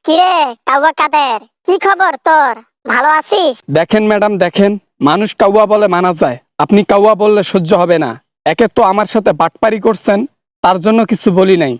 কিরে কাউয়া কাদের, কি খবর তোর? ভালো আছিস? দেখেন ম্যাডাম, দেখেন, মানুষ কাউয়া বলে মানা যায়, আপনি কাউয়া বললে সহ্য হবে না। একে তো আমার সাথে বাটপারি করছেন, তার জন্য কিছু বলি নাই।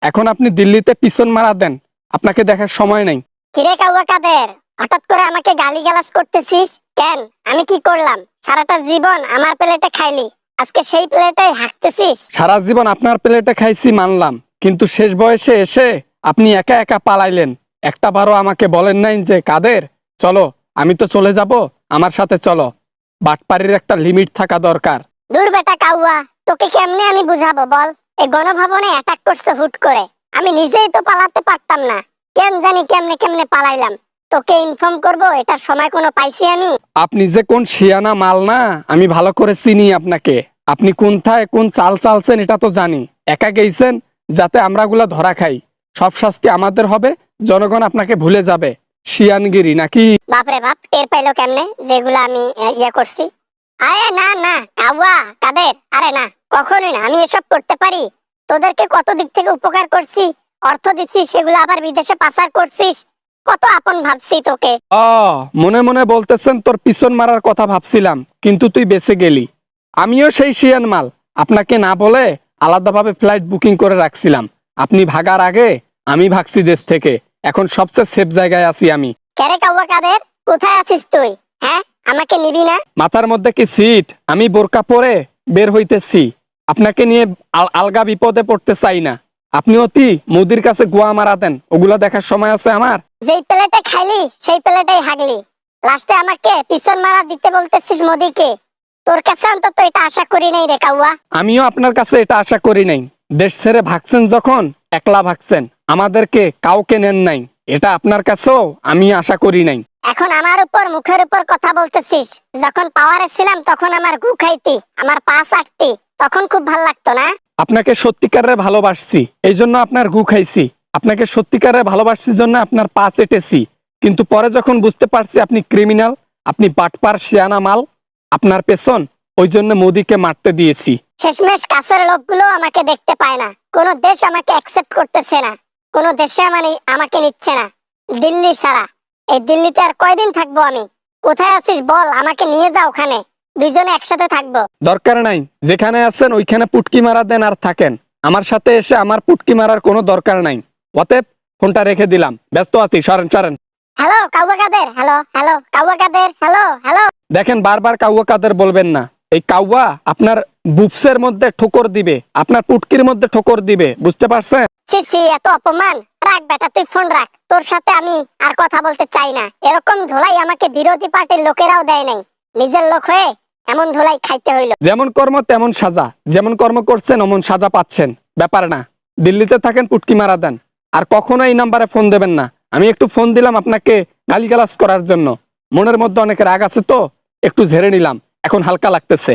এখন আপনি দিল্লিতে পিছন মারা দেন, আপনাকে দেখার সময় নাই। কিরে কাউয়া কাদের, হঠাৎ করে আমাকে গালিগালাজ করতেছিস কেন? আমি কি করলাম? সারাটা জীবন আমার প্লেটে খাইলি, আজকে সেই প্লেটেই হাঁকতেছিস? সারা জীবন আপনার প্লেটে খাইছি মানলাম, কিন্তু শেষ বয়সে এসে আপনি একা একা পালাইলেন। একটা বারও আমাকে বলেন নাই যে কাদের চলো, আমি তো চলে যাব, আমার সাথে চলো। বাটপারির একটা লিমিট থাকা দরকার। দূর বেটা কাউয়া, তোকে কেমনে আমি বুঝাবো বল? এই গণভবনে অ্যাটাক করছে হুট করে, আমি নিজেই তো পালাতে পারতাম না, কেন জানি কেমনে কেমনে পালাইলাম। তোকে ইনফর্ম করব এটার সময় কোনো পাইছি আমি? আপনি যে কোন শিয়ানা মাল না, আমি ভালো করে চিনি আপনাকে। আপনি কোনথায় কোন চাল চালছেন এটা তো জানি। একা গেইছেন যাতে আমরাগুলা ধরা খাই, সব শাস্তি আমাদের হবে, জনগণ আপনাকে ভুলে যাবে। শিয়ানগিরি নাকি? বাপরে বাপ, টের পাইলো কেমনে যেগুলা আমি ইয়ে করছি? আরে না না কাউয়া কাদের, আরে না, কখনোই না, আমি এসব করতে পারি? তোদেরকে কত দিক থেকে উপকার করছি, অর্থ দিচ্ছি, সেগুলো আবার বিদেশে পাচার করছিস, কত আপন ভাবছি তোকে। মনে মনে বলতেছেন তোর পিছন মারার কথা ভাবছিলাম, কিন্তু তুই বেঁচে গেলি। আমিও সেই শিয়ান মাল, আপনাকে না বলে আলাদাভাবে ফ্লাইট বুকিং করে রাখছিলাম। আপনি ভাগার আগে আমি ভাগছি দেশ থেকে, এখন সবচেয়ে সেফ জায়গায় আছি আমি। কেরে কাউয়া কাদের, কোথায় আছিস তুই? হ্যাঁ, আমাকে নিবি না? মাথার মধ্যে কি সিট? আমি বোরকা পরে বের হইতেছি, আপনাকে নিয়ে আলগা বিপদে পড়তে চাই না। আপনি অতি মোদির কাছে গোয়া মারা দেন, ওগুলা দেখার সময় আছে আমার? যেই প্লেটে খাইলি সেই প্লেটেই হাগলি, লাস্টে আমাকে পিছন মারা দিতে বলতেছিস মোদিকে? তোর কাছে অন্তত এটা আশা করি নাই রে কাউয়া। আমিও আপনার কাছে এটা আশা করি নাই। দেশ ছেড়ে ভাগছেন যখন একলা ভাগছেন, আমাদেরকে কাউকে নেন নাই, এটা আপনার কাছেও আমি আশা করি নাই। এখন আমার উপর মুখের উপর কথা বলতেছিস? যখন পাওয়ারে ছিলাম তখন আমার গু খাইতি, আমার পা চাটতি, তখন খুব ভাল লাগতো না? আপনাকে সত্যিকারে ভালোবাসছি, এই জন্য আপনার গু খাইছি। আপনাকে সত্যিকারে ভালোবাসছি জন্য আপনার পা চেটেছি। কিন্তু পরে যখন বুঝতে পারছি আপনি ক্রিমিনাল, আপনি বাটপার শিয়ানা মাল, আপনার পেছন, ওই জন্য মোদিকে মারতে দিয়েছি। শেষমেশ কাছের লোকগুলো আমাকে দেখতে পায় না, কোনো দেশ আমাকে অ্যাকসেপ্ট করতেছে না, কোনো দেশে আমাকে নিচ্ছে না, দিল্লি ছাড়া। এই দিল্লিতে আর কয়দিন থাকবো আমি? কোথায় আছিস বল, আমাকে নিয়ে যা, ওখানে দুইজনে একসাথে থাকবো। দরকার নাই, যেখানে আছেন ওইখানে পুটকি মারা দেন আর থাকেন। আমার সাথে এসে আমার পুটকি মারার কোনো দরকার নাই। অতএব ফোনটা রেখে দিলাম, ব্যস্ত আছি, সরেন সরেন। হ্যালো কাউয়া কাদের, হ্যালো হ্যালো কাউয়া কাদের, হ্যালো হ্যালো। দেখেন, বারবার কাউয়া কাদের বলবেন না। এই কাউয়া আপনার বুপসের মধ্যে ঠোকর দিবে, আপনার পুটকির মধ্যে ঠোকর দিবে, বুঝতে পারছেন? সি সি, এত অপমান! রাখ বেটা, তুই ফোন রাখ, তোর সাথে আমি আর কথা বলতে চাই না। এরকম ধোলাই আমাকে বিরোধী পার্টির লোকেরাও দেয় নাই, নিজের লোক হয়ে এমন ধোলাই খাইতে হইলো। যেমন কর্ম তেমন সাজা, যেমন কর্ম করছেন অমন সাজা পাচ্ছেন, ব্যাপার না। দিল্লিতে থাকেন, পুটকি মারা দেন, আর কখনো এই নাম্বারে ফোন দেবেন না। আমি একটু ফোন দিলাম আপনাকে গালিগালাজ করার জন্য, মনের মধ্যে অনেক রাগ আছে তো একটু ঝেড়ে নিলাম, এখন হালকা লাগতেছে।